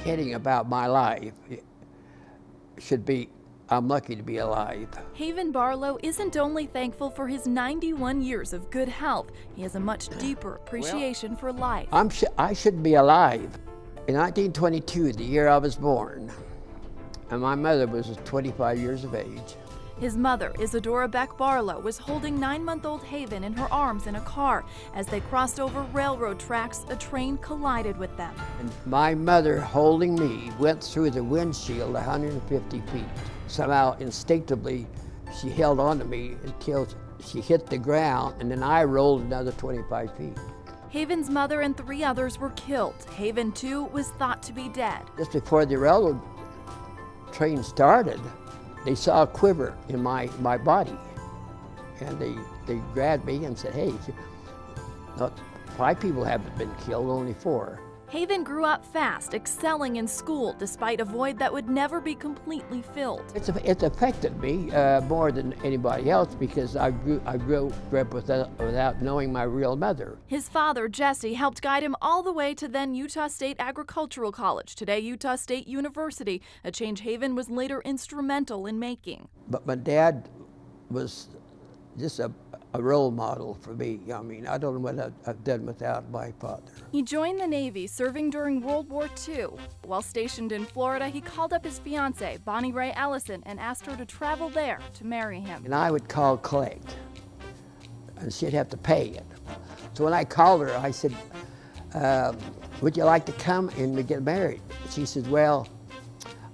hitting about my life should be, I'm lucky to be alive. Haven Barlow isn't only thankful for his 91 years of good health, he has a much deeper appreciation for life. I should be alive. In 1922, the year I was born, and my mother was 25 years of age. His mother, ISADORA BECK Barlow, was holding 9-month-old Haven in her arms in a car. As they crossed over railroad tracks, a train collided with them. And my mother, holding me, went through the windshield 150 feet. Somehow, instinctively, she held on to me until she hit the ground, and then I rolled another 25 feet. Haven's mother and 3 others were killed. Haven, too, was thought to be dead. Just before the railroad train started, they saw a quiver in my body, and they grabbed me and said, hey, not 5 people haven't been killed, only 4. Haven grew up fast, excelling in school despite a void that would never be completely filled. It's affected me more than anybody else because I grew up without knowing my real mother. His father, Jesse, helped guide him all the way to then Utah State Agricultural College, today Utah State University, a change Haven was later instrumental in making. But my dad was just a role model for me. I mean, I don't know what I've done without my father. He joined the Navy, serving during World War II. While stationed in Florida, he called up his fiancée, Bonnie Ray Ellison, and asked her to travel there to marry him. And I would call collect, and she'd have to pay it. So when I called her, I said, would you like to come and we get married? She said, well,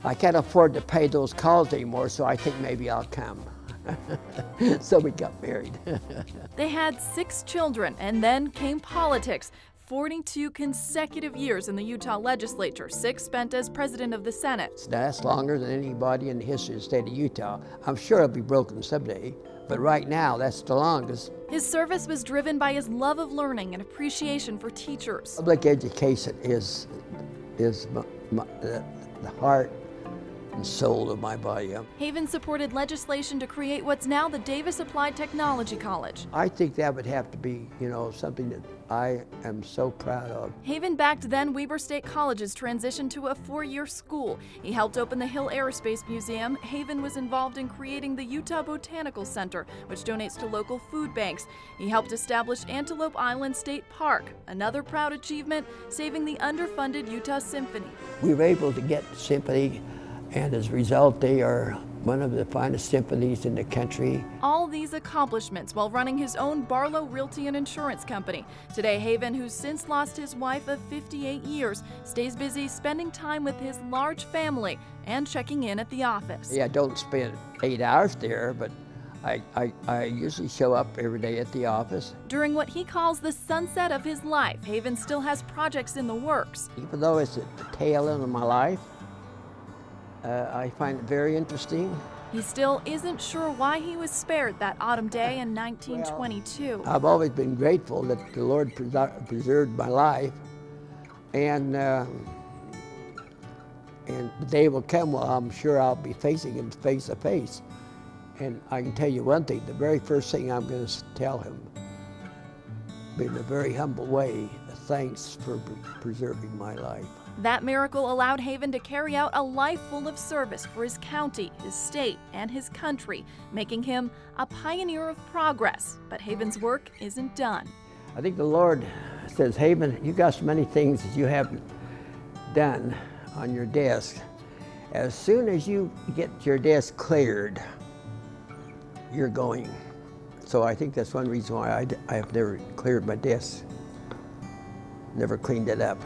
I can't afford to pay those calls anymore, so I think maybe I'll come. So we got married. They had 6 children, and then came politics. 42 consecutive years in the Utah legislature, 6 spent as president of the Senate. That's longer than anybody in the history of the state of Utah. I'm sure it'll be broken someday, but right now, that's the longest. His service was driven by his love of learning and appreciation for teachers. Public education is the heart and soul of my body. Haven supported legislation to create what's now the Davis Applied Technology College. I think that would have to be, something that I am so proud of. Haven backed then Weber State College's transition to a 4-year school. He helped open the Hill Aerospace Museum. Haven was involved in creating the Utah Botanical Center, which donates to local food banks. He helped establish Antelope Island State Park. Another proud achievement, saving the underfunded Utah Symphony. We were able to get symphony, and as a result, they are one of the finest symphonies in the country. All these accomplishments while running his own Barlow Realty and Insurance Company. Today, Haven, who's since lost his wife of 58 years, stays busy spending time with his large family and checking in at the office. Yeah, I don't spend 8 hours there, but I usually show up every day at the office. During what he calls the sunset of his life, Haven still has projects in the works. Even though it's at the tail end of my life, I find it very interesting. He still isn't sure why he was spared that autumn day in 1922. Well, I've always been grateful that the Lord preserved my life, and the day will come when I'm sure I'll be facing him face to face. And I can tell you one thing, the very first thing I'm going to tell him, in a very humble way, thanks for preserving my life. That miracle allowed Haven to carry out a life full of service for his county, his state, and his country, making him a pioneer of progress. But Haven's work isn't done. I think the Lord says, Haven, you got so many things that you haven't done on your desk. As soon as you get your desk cleared, you're going. So I think that's one reason why I have never cleared my desk, never cleaned it up.